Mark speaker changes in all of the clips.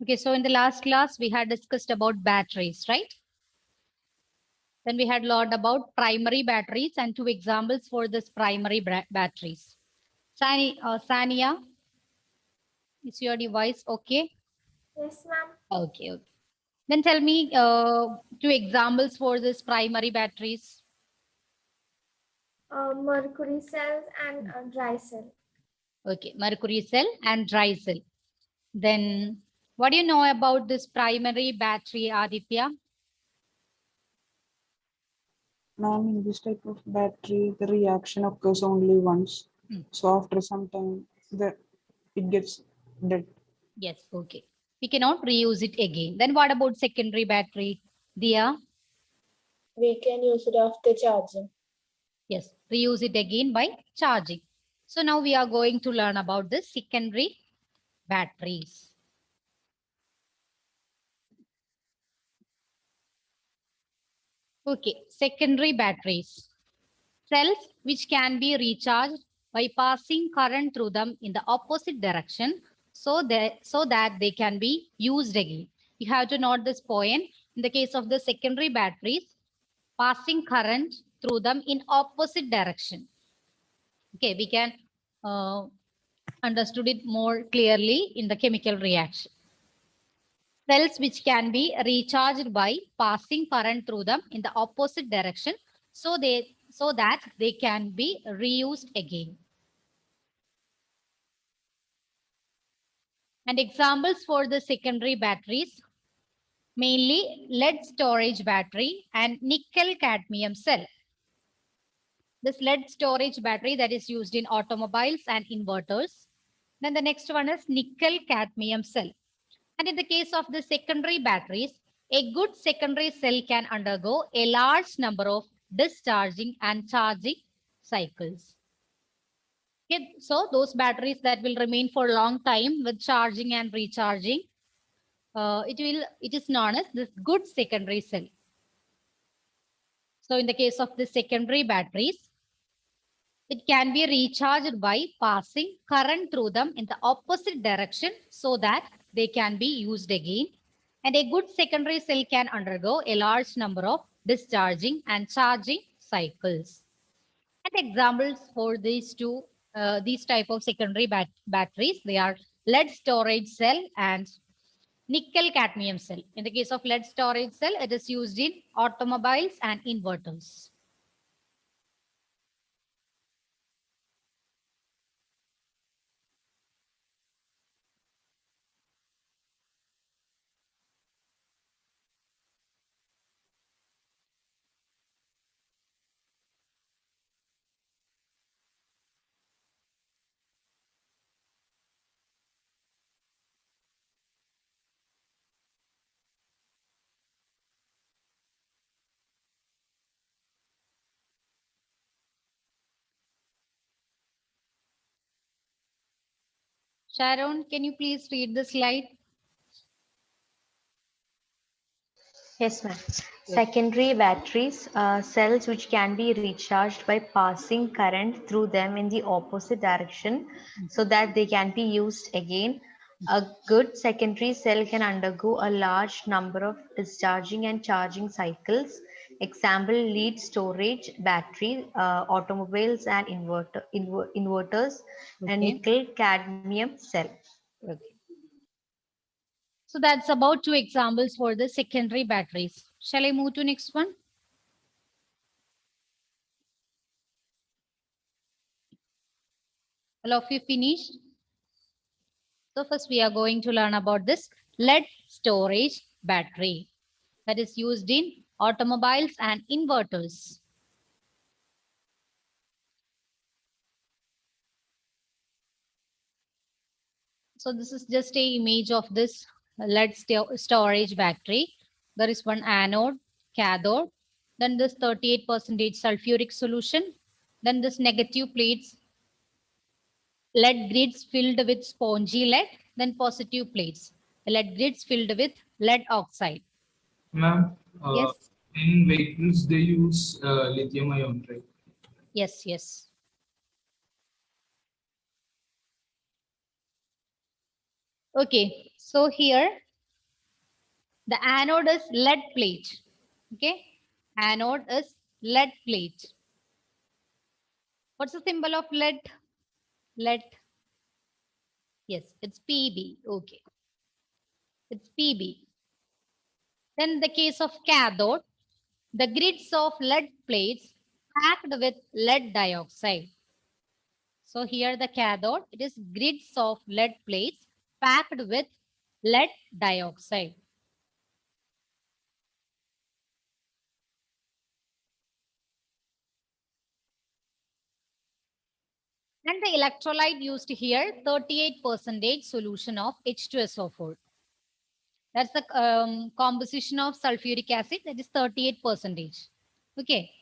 Speaker 1: Okay, so in the last class, we had discussed about batteries, right? Then we had learned about primary batteries and two examples for this primary batteries. Sania, is your device okay?
Speaker 2: Yes, ma'am.
Speaker 1: Okay, okay. Then tell me two examples for this primary batteries.
Speaker 2: Mercury cells and dry cell.
Speaker 1: Okay, mercury cell and dry cell. Then what do you know about this primary battery, Aditya?
Speaker 3: Ma'am, in this type of battery, the reaction occurs only once.
Speaker 1: Hmm.
Speaker 3: So after some time, it gets dead.
Speaker 1: Yes, okay. We cannot reuse it again. Then what about secondary battery, Dia?
Speaker 4: We can use it after charging.
Speaker 1: Yes, reuse it again by charging. So now we are going to learn about the secondary batteries. Okay, secondary batteries. Cells which can be recharged by passing current through them in the opposite direction so that they can be used again. You have to note this point. In the case of the secondary batteries, passing current through them in opposite direction. Okay, we can understood it more clearly in the chemical reaction. Cells which can be recharged by passing current through them in the opposite direction so that they can be reused again. And examples for the secondary batteries, mainly lead storage battery and nickel cadmium cell. This lead storage battery that is used in automobiles and inverters. Then the next one is nickel cadmium cell. And in the case of the secondary batteries, a good secondary cell can undergo a large number of discharging and charging cycles. Okay, so those batteries that will remain for a long time with charging and recharging, it is known as this good secondary cell. So in the case of the secondary batteries, it can be recharged by passing current through them in the opposite direction so that they can be used again. And a good secondary cell can undergo a large number of discharging and charging cycles. And examples for these type of secondary batteries, they are lead storage cell and nickel cadmium cell. In the case of lead storage cell, it is used in automobiles and inverters. Sharon, can you please read the slide?
Speaker 4: Yes, ma'am. Secondary batteries, cells which can be recharged by passing current through them in the opposite direction so that they can be used again. A good secondary cell can undergo a large number of discharging and charging cycles. Example, lead storage battery, automobiles and inverters, and
Speaker 1: Okay.
Speaker 4: nickel cadmium cell.
Speaker 1: Okay. So that's about two examples for the secondary batteries. Shall I move to next one? All of you finished? So first we are going to learn about this lead storage battery that is used in automobiles and inverters. So this is just a image of this lead storage battery. There is one anode, cathode, then this 38% sulfuric solution, then this negative plates, lead grids filled with spongy lead, then positive plates, lead grids filled with lead oxide.
Speaker 5: Ma'am,
Speaker 1: Yes,
Speaker 5: in vehicles they use lithium ion, right?
Speaker 1: yes, yes. Okay, so here The anode is lead plate. Okay. Anode is lead plate. What's the symbol of lead? Lead. Yes, it's Pb. Okay. It's Pb. Then the case of cathode, the grids of lead plates packed with lead dioxide. So here the cathode, it is grids of lead plates packed with lead dioxide. And the electrolyte used here, 38% solution of H2SO4. That's the composition of sulfuric acid, that is 38%. Okay.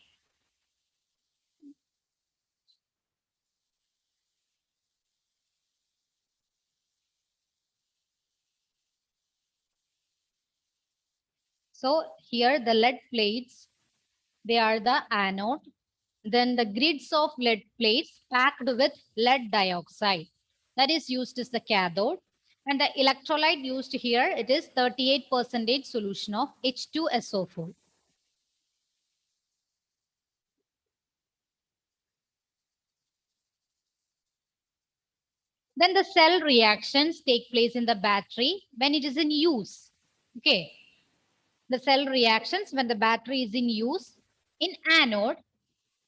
Speaker 1: So here the lead plates, they are the anode. Then the grids of lead plates packed with lead dioxide, that is used as the cathode. And the electrolyte used here, it is 38% solution of H2SO4. Then the cell reactions take place in the battery when it is in use. Okay. The cell reactions when the battery is in use. In anode,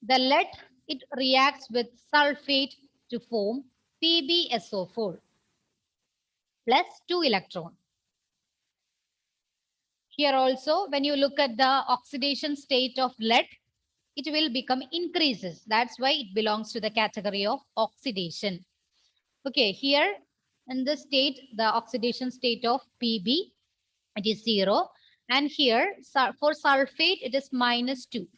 Speaker 1: the lead, it reacts with sulfate to form PbSO4 plus 2 electron. Here also, when you look at the oxidation state of lead, it will become increases. That's why it belongs to the category of oxidation. Okay, here in this state, the oxidation state of Pb, it is 0. And here for sulfate, it is -2.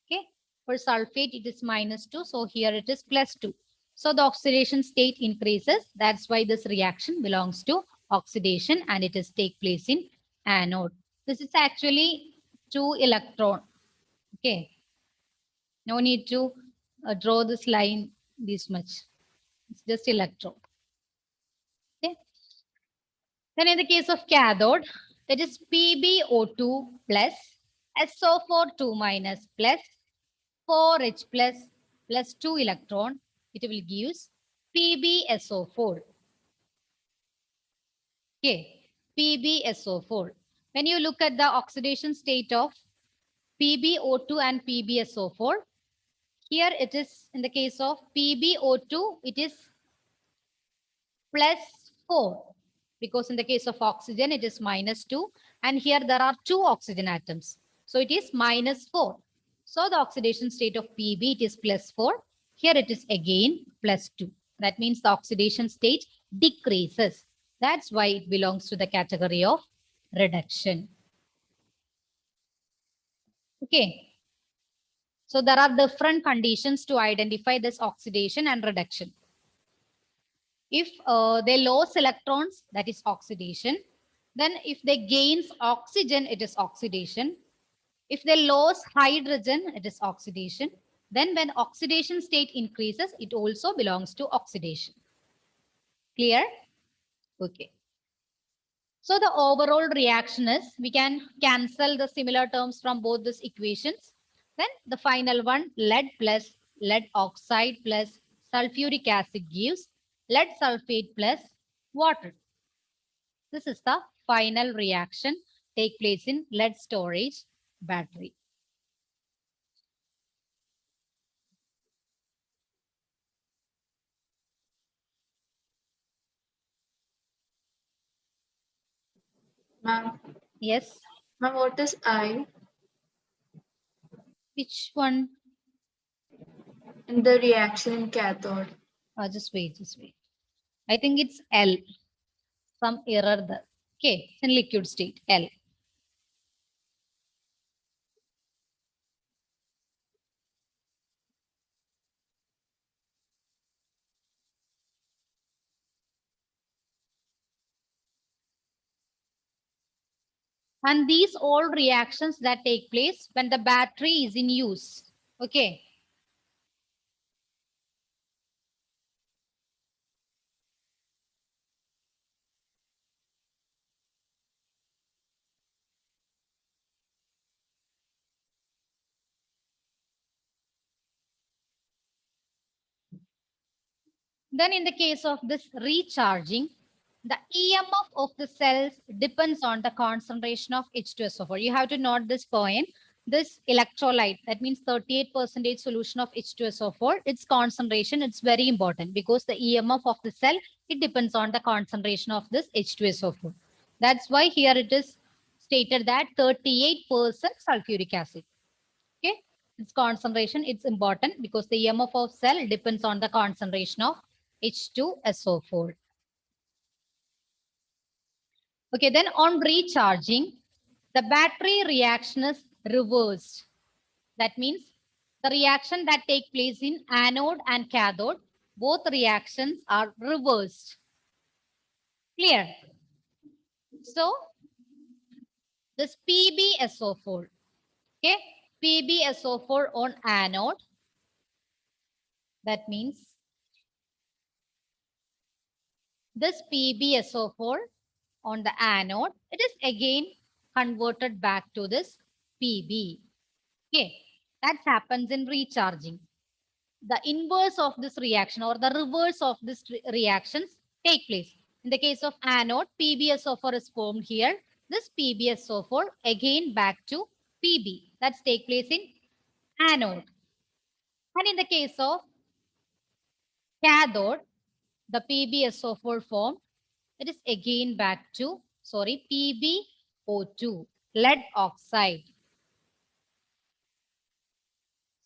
Speaker 1: Okay, for sulfate, it is -2. So here it is +2. So the oxidation state increases. That's why this reaction belongs to oxidation and it is take place in anode. This is actually 2 electron. Okay, no need to draw this line this much. It's just electron. Okay. Then in the case of cathode, that is PbO2 plus SO4 2 minus plus 4H plus 2 electron. It will give PbSO4. Okay, PbSO4. When you look at the oxidation state of PbO2 and PbSO4, here it is in the case of PbO2, it is +4 because in the case of oxygen, it is -2 and here there are 2 oxygen atoms. So it is -4. So the oxidation state of Pb, it is +4. Here it is again +2. That means the oxidation state decreases. That's why it belongs to the category of reduction. Okay. So there are different conditions to identify this oxidation and reduction. If they lose electrons, that is oxidation. Then if they gains oxygen, it is oxidation. If they lose hydrogen, it is oxidation. Then when oxidation state increases, it also belongs to oxidation. Clear? Okay. So the overall reaction is, we can cancel the similar terms from both these equations. Then the final one, lead plus lead oxide plus sulfuric acid gives lead sulfate plus water. This is the final reaction take place in lead storage battery.
Speaker 3: Ma'am,
Speaker 1: Yes.
Speaker 3: ma'am, what is I
Speaker 1: Which one?
Speaker 3: in the reaction in cathode?
Speaker 1: Just wait, just wait. I think it's L. Some error there. Okay, it's in liquid state, L. And these all reactions that take place when the battery is in use. Okay. Then in the case of this recharging, the EMF of the cells depends on the concentration of H2SO4. You have to note this point. This electrolyte, that means 38% solution of H2SO4, its concentration, it's very important because the EMF of the cell, it depends on the concentration of this H2SO4. That's why here it is stated that 38% sulfuric acid. Okay, its concentration, it's important because the EMF of cell depends on the concentration of H2SO4. Okay, then on recharging, the battery reaction is reversed. That means the reaction that take place in anode and cathode, both reactions are reversed. Clear? So this PbSO4, okay, PbSO4 on anode, that means this PbSO4 on the anode, it is again converted back to this Pb. Okay, that happens in recharging. The inverse of this reaction or the reverse of this reactions take place. In the case of anode, PbSO4 is formed here. This PbSO4 again back to Pb. That's take place in anode. And in the case of cathode, the PbSO4 formed, it is again back to, PbO2, lead oxide.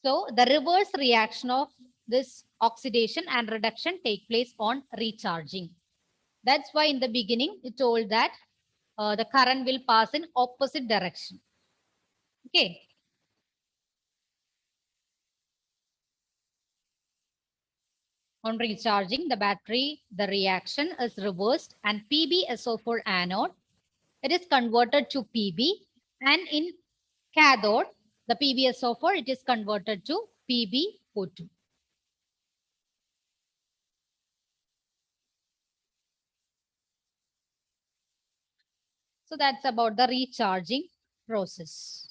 Speaker 1: So the reverse reaction of this oxidation and reduction take place on recharging. That's why in the beginning it told that the current will pass in opposite direction. Okay. On recharging the battery, the reaction is reversed and PbSO4 anode, it is converted to Pb, and in cathode, the PbSO4, it is converted to PbO2. So that's about the recharging process.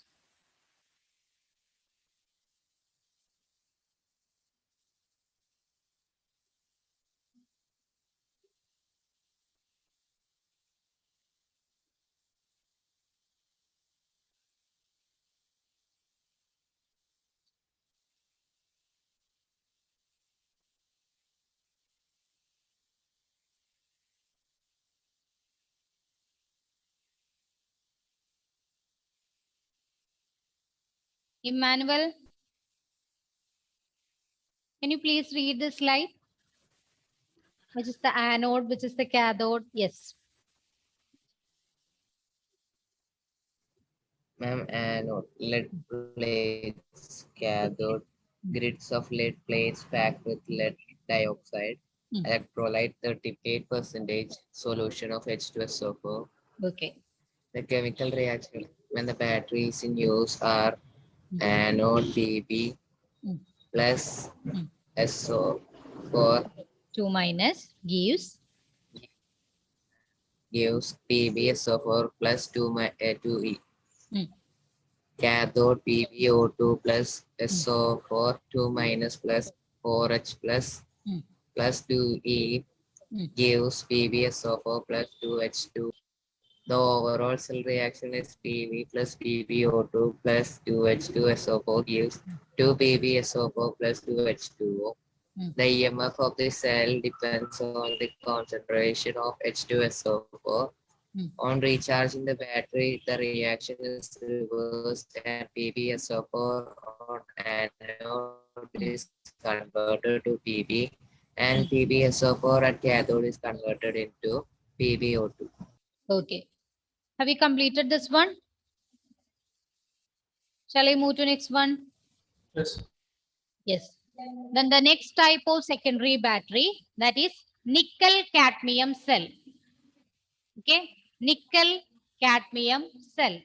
Speaker 1: Emmanuel, can you please read the slide? Which is the anode, which is the cathode? Yes.
Speaker 6: Ma'am, anode, lead plates, cathode, grids of lead plates packed with lead dioxide, electrolyte 38% solution of H2SO4.
Speaker 1: Okay.
Speaker 6: The chemical reaction when the batteries in use are anode Pb plus SO4
Speaker 1: 2 minus gives
Speaker 6: PbSO4 plus 2E.
Speaker 1: Mm.
Speaker 6: Cathode PbO2 plus SO4 2 minus plus 4H plus plus 2E gives PbSO4 plus 2H2. The overall cell reaction is Pb plus PbO2 plus 2H2SO4 gives 2 PbSO4 plus 2H2O. The EMF of the cell depends on the concentration of H2SO4. On recharging the battery, the reaction is reversed and PbSO4 on anode is converted to Pb and PbSO4 at cathode is converted into PbO2.
Speaker 1: Okay. Have you completed this one? Shall I move to next one?
Speaker 5: Yes.
Speaker 1: Yes. Then the next type of secondary battery, that is nickel cadmium cell. Okay. Nickel cadmium cell.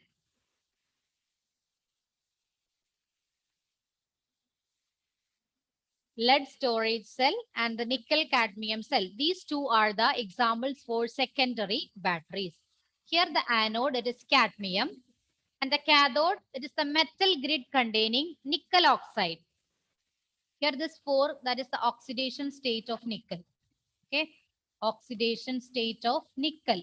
Speaker 1: Lead storage cell and the nickel cadmium cell. These two are the examples for secondary batteries. Here the anode, it is cadmium, and the cathode, it is the metal grid containing nickel oxide. Here this 4, that is the oxidation state of nickel. Okay, oxidation state of nickel.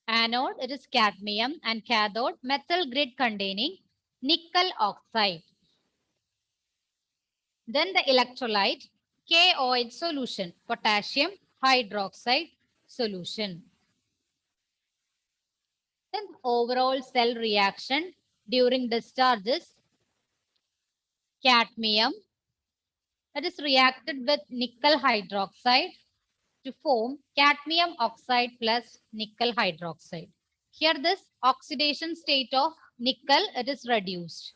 Speaker 1: Anode, it is cadmium, and cathode, methyl grid containing nickel oxide. Then the electrolyte, KOH solution, potassium hydroxide solution. Then the overall cell reaction during discharges, cadmium, that is reacted with nickel hydroxide to form cadmium oxide plus nickel hydroxide. Here this oxidation state of nickel, it is reduced.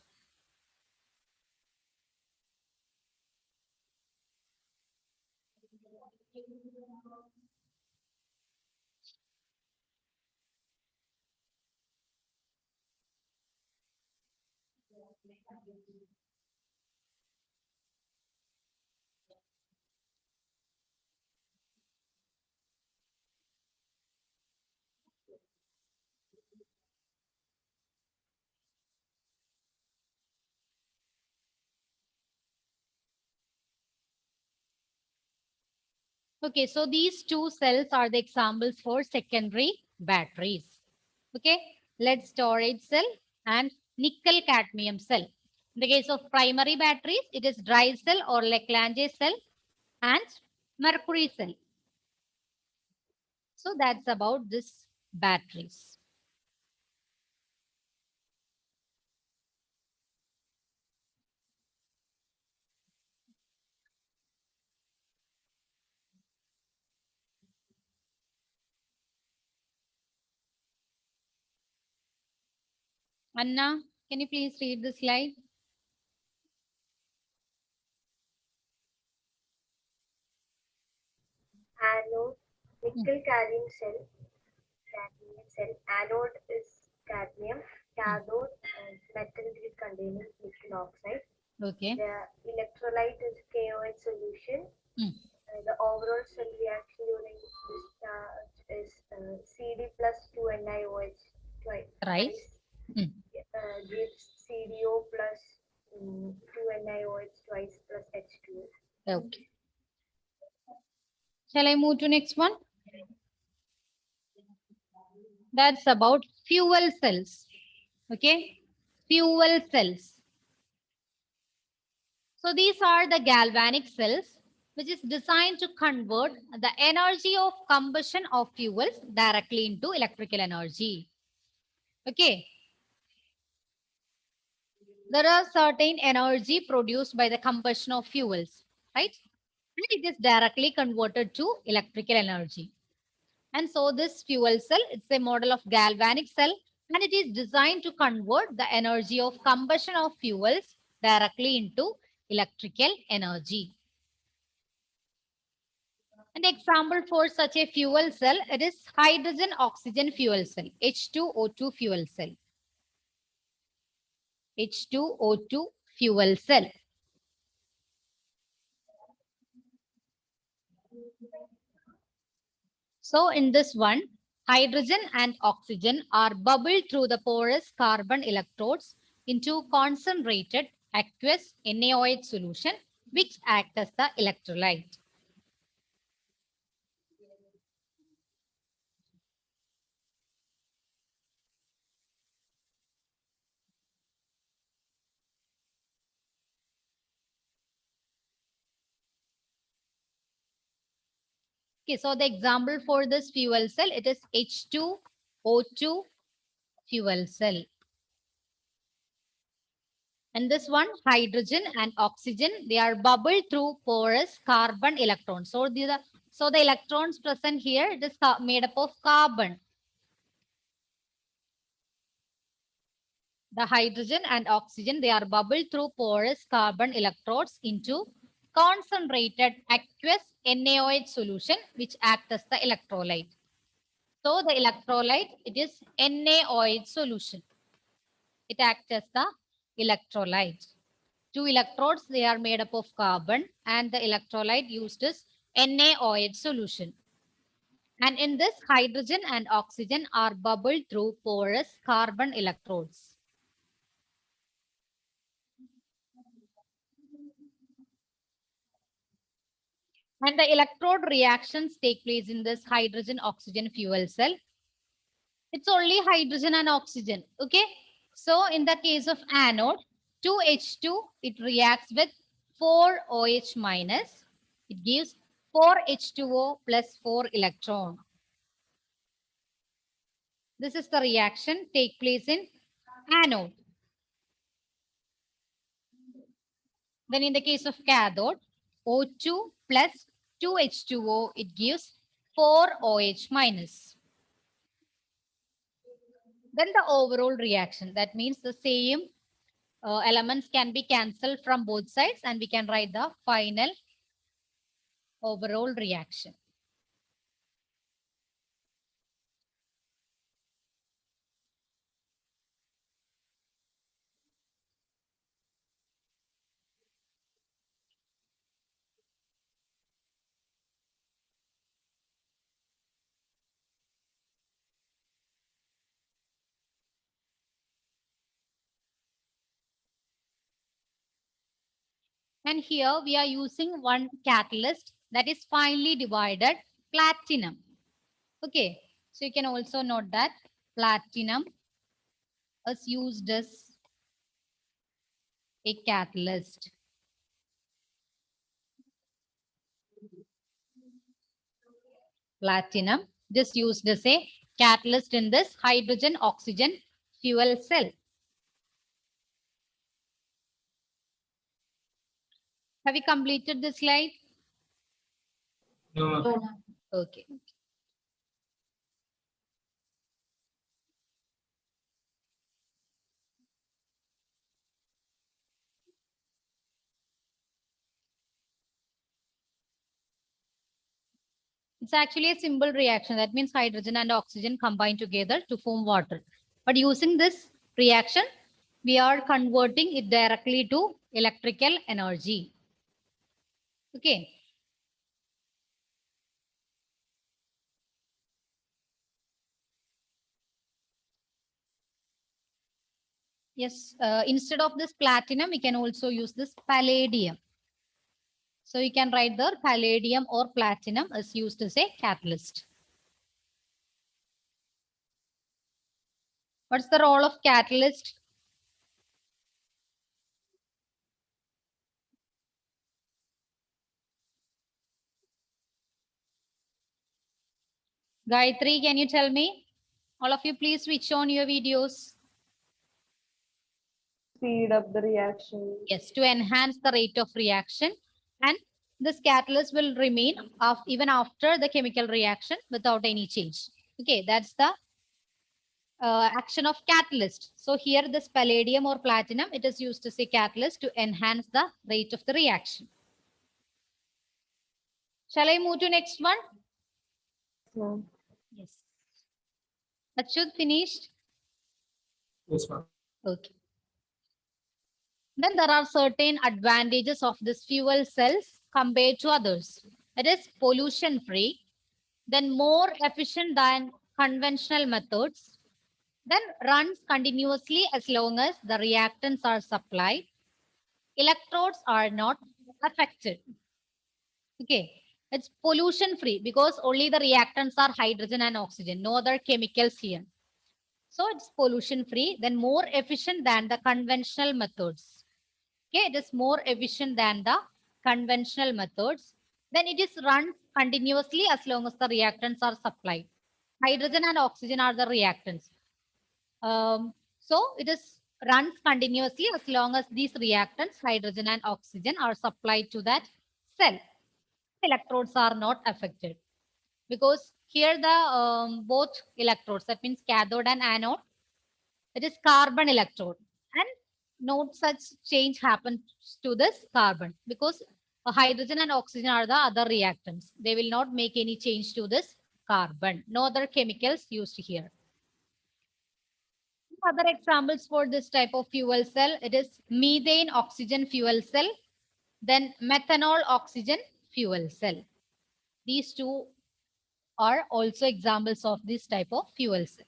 Speaker 1: Okay, so these two cells are the examples for secondary batteries. Okay, lead storage cell and nickel cadmium cell. In the case of primary batteries, it is dry cell or Leclanché cell and mercury cell. So that's about this batteries. Anna, can you please read the slide?
Speaker 2: Anode, nickel cadmium cell. Anode is cadmium. Cathode is metal grid containing nickel oxide.
Speaker 1: Okay.
Speaker 2: The electrolyte is KOH solution.
Speaker 1: Hmm.
Speaker 2: The overall cell reaction during discharge is CD plus 2NiOH twice.
Speaker 1: Right.
Speaker 2: Gives CDO plus 2NiOH twice plus H2O.
Speaker 1: Okay. Shall I move to next one? That's about fuel cells. Okay. Fuel cells. So these are the galvanic cells which is designed to convert the energy of combustion of fuels directly into electrical energy. Okay. There are certain energy produced by the combustion of fuels, right? And it is directly converted to electrical energy. And so this fuel cell, it's a model of galvanic cell, and it is designed to convert the energy of combustion of fuels directly into electrical energy. An example for such a fuel cell, it is hydrogen oxygen fuel cell, H2O2 fuel cell. H2O2 fuel cell. So in this one, hydrogen and oxygen are bubbled through the porous carbon electrodes into concentrated aqueous NaOH solution, which act as the electrolyte. Okay, so the example for this fuel cell, it is H2O2 fuel cell. And this one, hydrogen and oxygen, they are bubbled through porous carbon electrons. So the electrons present here, it is made up of carbon. The hydrogen and oxygen, they are bubbled through porous carbon electrodes into concentrated aqueous NaOH solution, which act as the electrolyte. So the electrolyte, it is NaOH solution. It acts as the electrolyte. Two electrodes, they are made up of carbon, and the electrolyte used is NaOH solution. And in this, hydrogen and oxygen are bubbled through porous carbon electrodes. And the electrode reactions take place in this hydrogen oxygen fuel cell. It's only hydrogen and oxygen. Okay. So in the case of anode, 2H2, it reacts with 4OH minus. It gives 4H2O plus 4 electron. This is the reaction take place in anode. Then in the case of cathode, O2 plus 2H2O, it gives 4OH minus. Then the overall reaction, that means the same elements can be cancelled from both sides and we can write the final overall reaction. And here we are using one catalyst that is finely divided platinum. Okay, so you can also note that platinum is used as a catalyst. Platinum just used as a catalyst in this hydrogen oxygen fuel cell. Have you completed this slide?
Speaker 5: No, ma'am.
Speaker 1: Okay. It's actually a simple reaction. That means hydrogen and oxygen combine together to form water. But using this reaction, we are converting it directly to electrical energy. Okay. Yes, instead of this platinum, we can also use this palladium. So you can write there palladium or platinum is used as a catalyst. What's the role of catalyst? Gayatri, can you tell me? All of you, please switch on your videos.
Speaker 3: Speed up the reaction.
Speaker 1: Yes, to enhance the rate of reaction. And this catalyst will remain even after the chemical reaction without any change. Okay, that's the action of catalyst. So here this palladium or platinum, it is used as a catalyst to enhance the rate of the reaction. Shall I move to next one?
Speaker 3: No.
Speaker 1: Yes. Achyut, finished?
Speaker 5: Yes, ma'am.
Speaker 1: Okay. Then there are certain advantages of this fuel cells compared to others. It is pollution free, then more efficient than conventional methods, then runs continuously as long as the reactants are supplied. Electrodes are not affected. Okay, it's pollution free because only the reactants are hydrogen and oxygen, no other chemicals here. So it's pollution free, then more efficient than the conventional methods. Okay, it is more efficient than the conventional methods. Then it is run continuously as long as the reactants are supplied. Hydrogen and oxygen are the reactants. So it is runs continuously as long as these reactants, hydrogen and oxygen, are supplied to that cell. Electrodes are not affected because here the both electrodes, that means cathode and anode, it is carbon electrode and no such change happens to this carbon because hydrogen and oxygen are the other reactants. They will not make any change to this carbon. No other chemicals used here. Other examples for this type of fuel cell, it is methane oxygen fuel cell, then methanol oxygen fuel cell. These two are also examples of this type of fuel cell.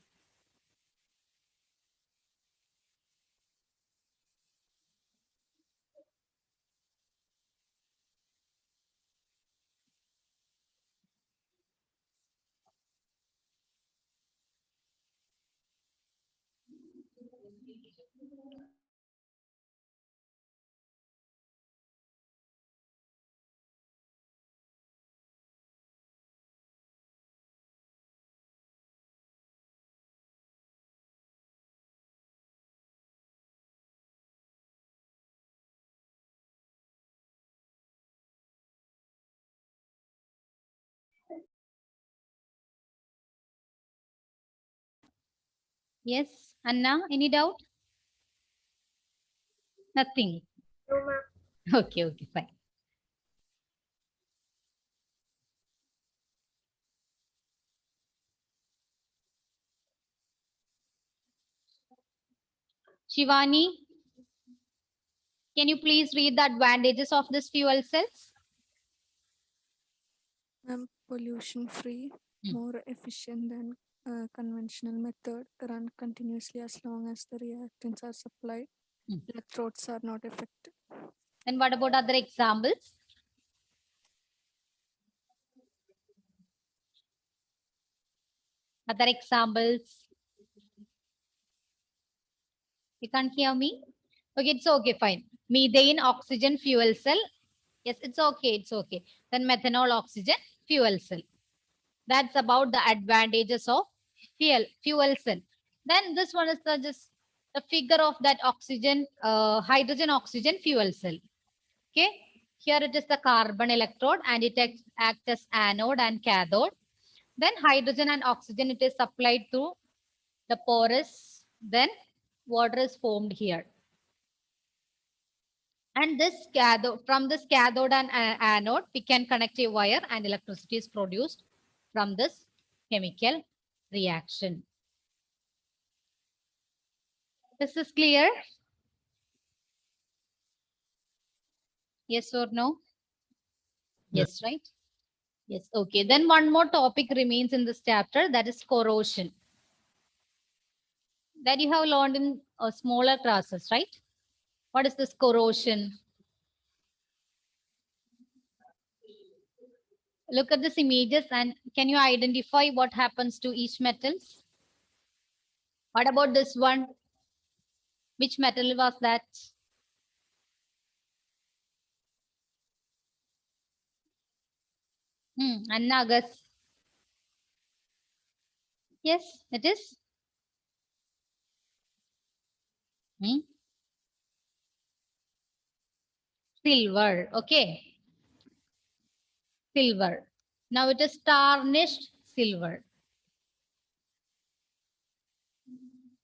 Speaker 1: Yes, Anna, any doubt? Nothing.
Speaker 2: No, ma'am.
Speaker 1: Okay, okay, fine. Shivani, can you please read the advantages of this fuel cells?
Speaker 7: Pollution free,
Speaker 1: Hmm.
Speaker 7: more efficient than conventional method, run continuously as long as the reactants are supplied.
Speaker 1: Hmm.
Speaker 7: Electrodes are not affected.
Speaker 1: And what about other examples? Other examples? You can't hear me? Okay, it's okay, fine. Methane oxygen fuel cell. Yes, it's okay, it's okay. Then methanol oxygen fuel cell. That's about the advantages of fuel cell. Then this one is the just the figure of that oxygen, hydrogen oxygen fuel cell. Okay, here it is the carbon electrode and it acts as anode and cathode. Then hydrogen and oxygen, it is supplied through the porous. Then water is formed here. And this cathode, from this cathode and anode, we can connect a wire and electricity is produced from this chemical reaction. This is clear? Yes or no? Yes, right? Yes, okay. Then one more topic remains in this chapter, that is corrosion. That you have learned in smaller classes, right? What is this corrosion? Look at these images and can you identify what happens to each metals? What about this one? Which metal was that? Anna, guess. Yes, it is. Silver. Okay. Silver. Now it is tarnished silver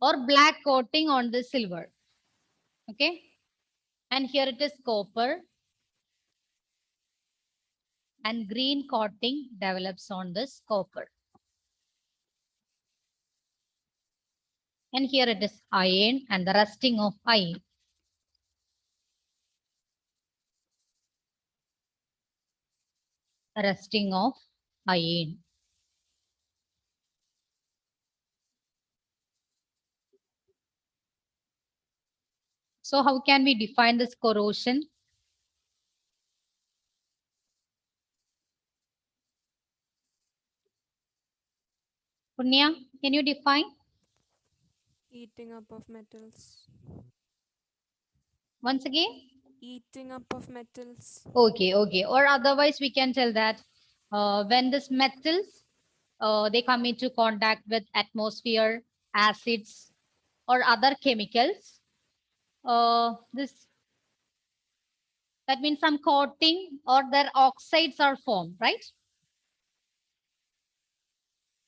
Speaker 1: or black coating on the silver. Okay. And here it is copper and green coating develops on this copper. And here it is iron and the rusting of iron. Rusting of iron. So how can we define this corrosion? Punya, can you define?
Speaker 7: Eating up of metals.
Speaker 1: Once again?
Speaker 7: Eating up of metals.
Speaker 1: Okay, okay. Or otherwise we can tell that when these metals, they come into contact with atmosphere, acids, or other chemicals, this that means some coating or their oxides are formed, right?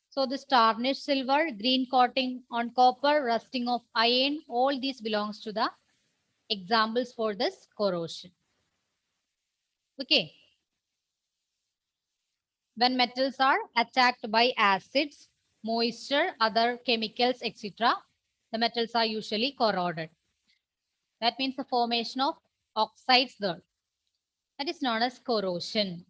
Speaker 1: So this tarnished silver, green coating on copper, rusting of iron, all these belongs to the examples for this corrosion. Okay. When metals are attacked by acids, moisture, other chemicals, etc., the metals are usually corroded. That means the formation of oxides there. That is known as corrosion.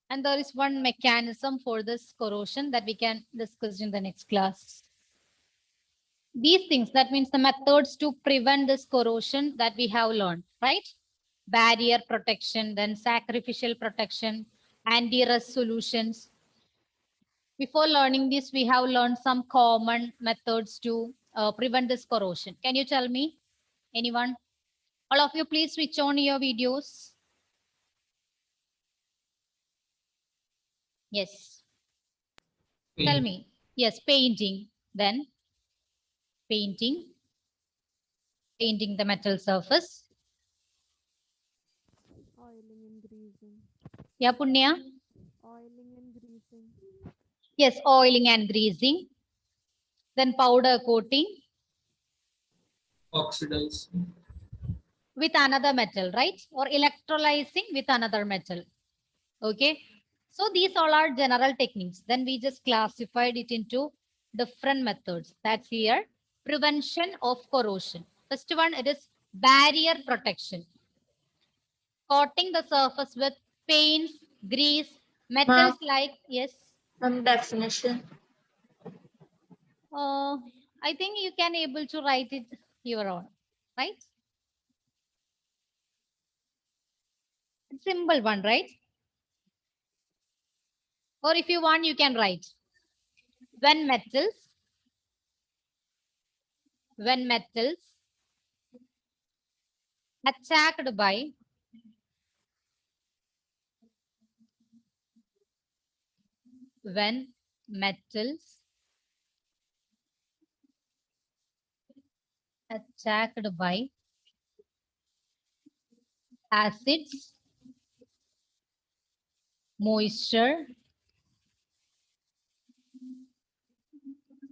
Speaker 1: And there is one mechanism for this corrosion that we can discuss in the next class. These things, that means the methods to prevent this corrosion that we have learned, right? Barrier protection, then sacrificial protection, anti-rust solutions. Before learning this, we have learned some common methods to prevent this corrosion. Can you tell me? Anyone? All of you, please switch on your videos. Yes. Tell me. Yes, painting. Then painting. Painting the metal surface.
Speaker 7: Oiling and greasing.
Speaker 1: Yeah, Punya?
Speaker 7: Oiling and greasing.
Speaker 1: Yes, oiling and greasing. Then powder coating
Speaker 5: Oxidize.
Speaker 1: with another metal, right? Or electrolyzing with another metal. Okay. So these all are general techniques. Then we just classified it into different methods. That's here. Prevention of corrosion. First one, it is barrier protection. Coating the surface with paints, grease, metals like, yes.
Speaker 8: Definition.
Speaker 1: I think you can able to write it your own, right? Simple one, right? Or if you want, you can write when metals attacked by when metals attacked by acids, moisture,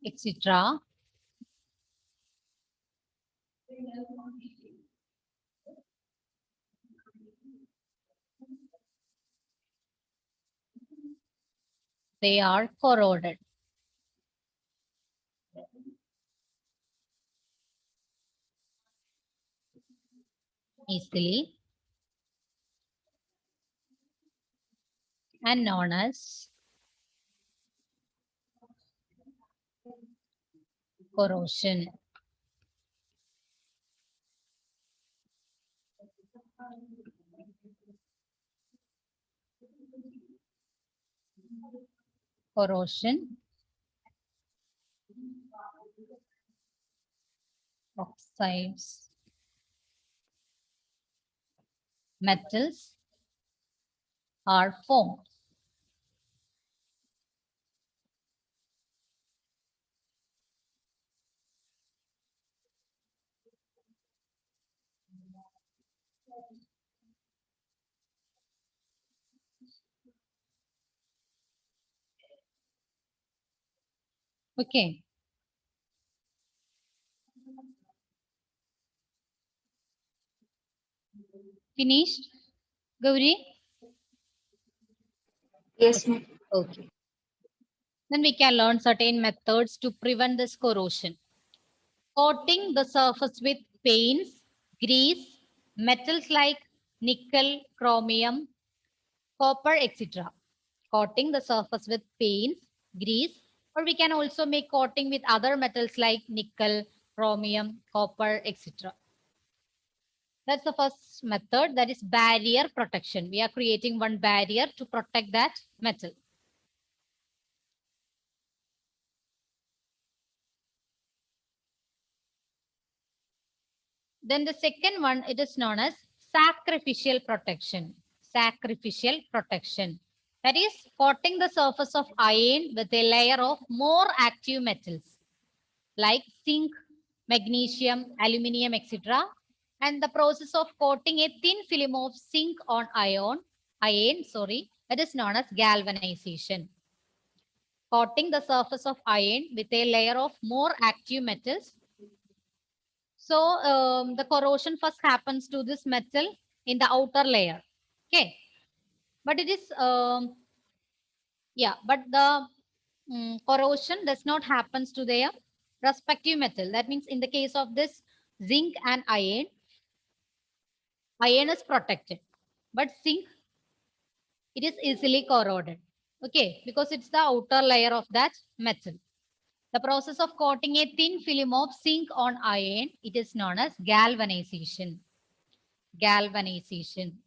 Speaker 1: etc. They are corroded. Easily and known as corrosion. Corrosion, oxides, metals are formed. Okay. Finished? Gauri?
Speaker 8: Yes, ma'am.
Speaker 1: Okay. Then we can learn certain methods to prevent this corrosion. Coating the surface with paints, grease, metals like nickel, chromium, copper, etc. Coating the surface with paints, grease, or we can also make coating with other metals like nickel, chromium, copper, etc. That's the first method, that is barrier protection. We are creating one barrier to protect that metal. Then the second one, it is known as sacrificial protection. Sacrificial protection. That is coating the surface of iron with a layer of more active metals like zinc, magnesium, aluminium, etc. And the process of coating a thin film of zinc on iron, that is known as galvanization. Coating the surface of iron with a layer of more active metals. So the corrosion first happens to this metal in the outer layer. Okay. But it is, but the corrosion does not happens to their respective metal. That means in the case of this zinc and iron is protected. But zinc, it is easily corroded. Okay. Because it's the outer layer of that metal. The process of coating a thin film of zinc on iron, it is known as galvanization. Galvanization.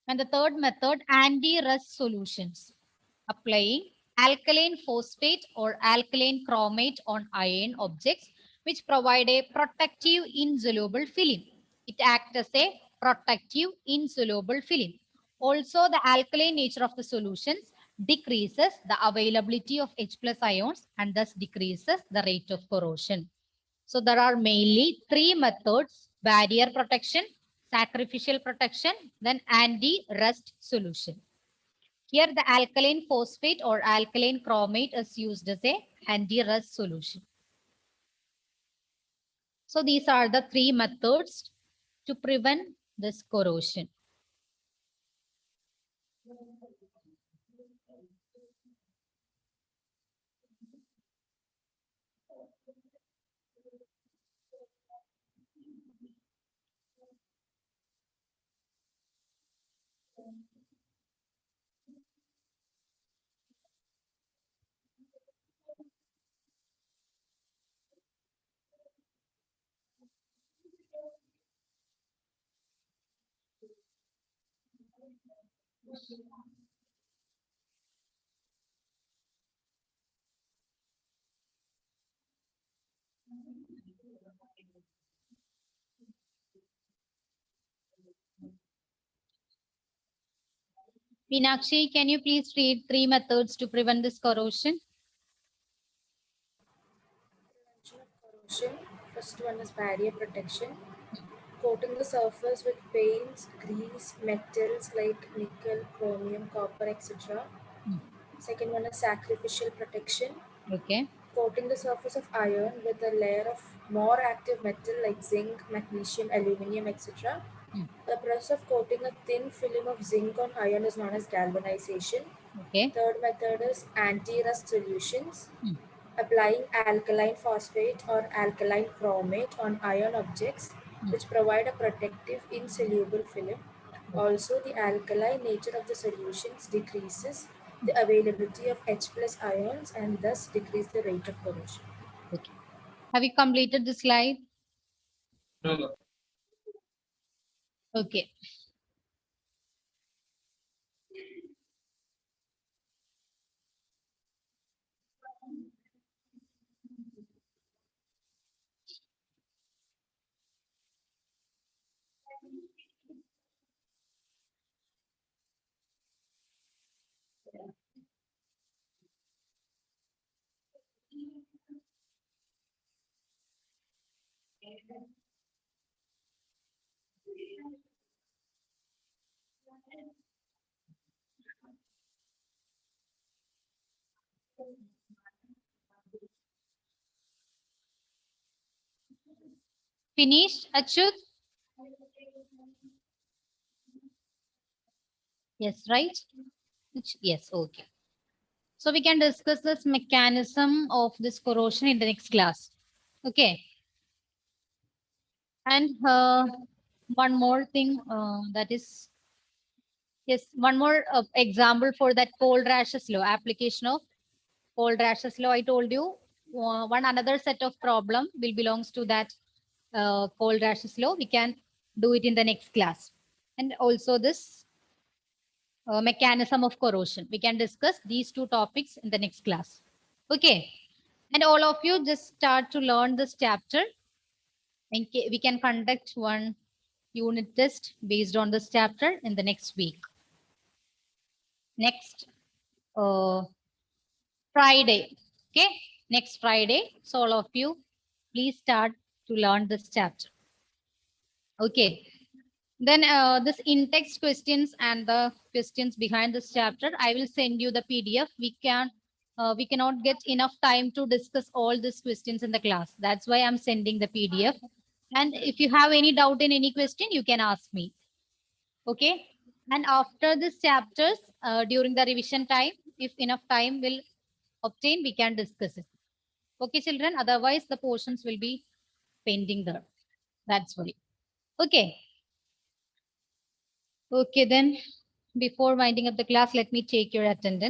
Speaker 1: And the third method, anti-rust solutions. applying alkaline phosphate or alkaline chromate on iron objects which provide a protective insoluble film. It acts as a protective insoluble film. Also, the alkaline nature of the solutions decreases the availability of H plus ions and thus decreases the rate of corrosion. So there are mainly three methods: barrier protection, sacrificial protection, then anti-rust solution. Here the alkaline phosphate or alkaline chromate is used as a anti-rust solution. So these are the three methods to prevent this corrosion. Meenakshi, can you please read three methods to prevent this corrosion?
Speaker 2: Prevention of corrosion. First one is barrier protection. Coating the surface with paints, grease, metals like nickel, chromium, copper, etc. Second one is sacrificial protection.
Speaker 1: Okay.
Speaker 2: Coating the surface of iron with a layer of more active metal like zinc, magnesium, aluminium, etc. The process of coating a thin film of zinc on iron is known as galvanization.
Speaker 1: Okay.
Speaker 2: Third method is anti-rust solutions. Applying alkaline phosphate or alkaline chromate on iron objects which provide a protective insoluble film. Also, the alkaline nature of the solutions decreases the availability of H plus ions and thus decrease the rate of corrosion.
Speaker 1: Okay. Have you completed the slide?
Speaker 5: No.
Speaker 1: Okay. Finished, Achut? Yes, right? Yes, okay. So we can discuss this mechanism of this corrosion in the next class. Okay. And one more thing that is, yes, one more example for that Cold-Rashes law, application of Cold-Rashes law. I told you one another set of problem will belongs to that Cold-Rashes law. We can do it in the next class. And also this mechanism of corrosion. We can discuss these two topics in the next class. Okay. And all of you just start to learn this chapter. And we can conduct one unit test based on this chapter in the next week. Next Friday. Okay. Next Friday. So all of you, please start to learn this chapter. Okay. Then this in-text questions and the questions behind this chapter, I will send you the PDF. We cannot get enough time to discuss all these questions in the class. That's why I'm sending the PDF. And if you have any doubt in any question, you can ask me. Okay. And after this chapters, during the revision time, if enough time will obtain, we can discuss it. Okay, children. Otherwise, the portions will be pending there. That's why. Okay. Okay, then before winding up the class, let me take your attendance.